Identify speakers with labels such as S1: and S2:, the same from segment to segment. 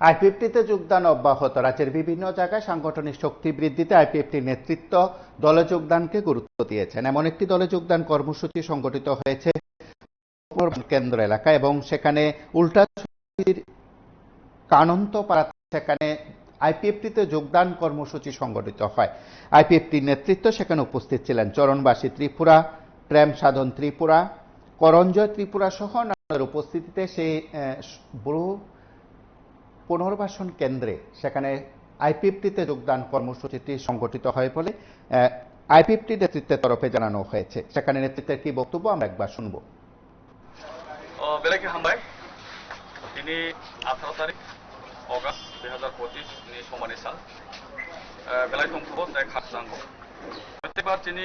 S1: আইপিএফটিতে যোগদান অব্যাহত। রাজ্যের বিভিন্ন জায়গায় সাংগঠনিক শক্তি বৃদ্ধিতে আইপিএফটির নেতৃত্ব দলে যোগদানকে গুরুত্ব দিয়েছেন। এমন একটি দলে যোগদান কর্মসূচি সংগঠিত হয়েছে কেন্দ্র এলাকায় এবং সেখানে উল্টাছড়ির কানন্তপাড়া, সেখানে আইপিএফটিতে যোগদান কর্মসূচি সংগঠিত হয়। আইপিএফটির নেতৃত্ব সেখানে উপস্থিত ছিলেন চরণবাসী ত্রিপুরা, প্রেম সাধন ত্রিপুরা, করঞ্জয় ত্রিপুরা সহ নানাদের উপস্থিতিতে সেই বড় পুনর্বাসন কেন্দ্রে সেখানে আইপিএফটিতে যোগদান কর্মসূচিটি সংগঠিত হয় বলে আইপিএফটি নেতৃত্বের তরফে জানানো হয়েছে। সেখানে নেতৃত্বের কি বক্তব্য আমরা একবার শুনব।
S2: বেলাকে হামবাই দিनै 18 তারিখ August 2025 ni somani sal belai tongkho tai khasangbo প্রত্যেকবার তিনি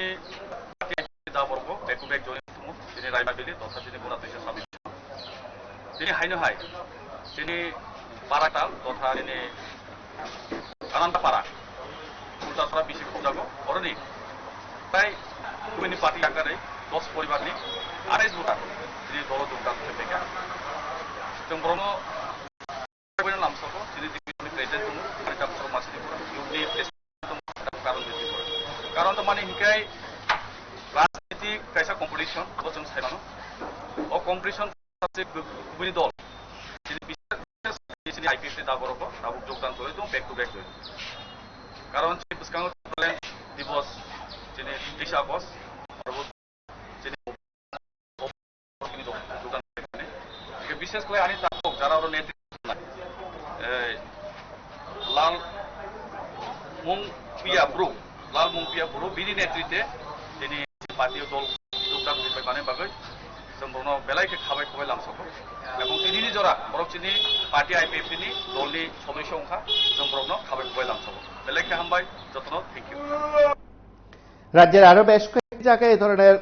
S2: দাবরব একু এক জনি তুমু তিনি রাইমাবিলি তথা তিনি বুনাতৈসা সাবি তিনি হাইনো হাই তিনি পারাটাল তথা তিনি আনন্দ পারা উল্টাছড়া বিসি খুঁজাগো অরনি প্রায় কুমিনি পার্টি আকারে 10 পরিবারনি 28 ভোটার তিনি দল যোগদান করতে গেছে जों ब्रह्म लामसाखौ दिनै जोंनि प्रेसिडेन्ट दङ हारिका मानसिनि इउनि कारण तो माने हिंखाय राजनीतिक कैसा कम्पिटिशन जों सायनानो अ कम्पिटिशन सासे गुबुननि दल दिनै बिसोरनि आइपिएफनि दाबरखौ दाबो योगदान करे दं बेक टु बेक कारण बुसकाङो दिवस दिनै 23 আগস্ট विशेष করে আমি তাকো যারা ওর নেতৃত্ব লাল মুংপিয়া ব্রু বিনি নেতৃত্বে তিনি পার্টি দল যোগদান করতে মানে বাগৈ जों বনো বেলাইকে খাবাই খবাই লামসাকো এবং তিনি জরা বরকচিনি পার্টি আইপিএফনি দলনি সদস্য অংশা जों বনো খাবাই খবাই লামসাকো বেলাইকে হামবাই যত্ন থ্যাংক ইউ।
S1: রাজ্যের আরো বেশ কয়েক জায়গায় এই ধরনের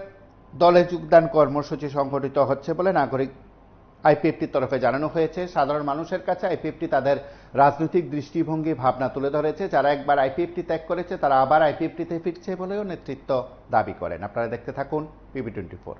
S1: দলে যোগদান কর্মসূচি সংগঠিত হচ্ছে বলে নাগরিক আইপিএফটির তরফে জানানো হয়েছে। সাধারণ মানুষের কাছে আইপিএফটি তাদের রাজনৈতিক দৃষ্টিভঙ্গি ভাবনা তুলে ধরেছে। যারা একবার আইপিএফটি ত্যাগ করেছে তারা আবার আইপিএফটিতে ফিরছে বলেও নেতৃত্ব দাবি করেন। আপনারা দেখতে থাকুন PB24।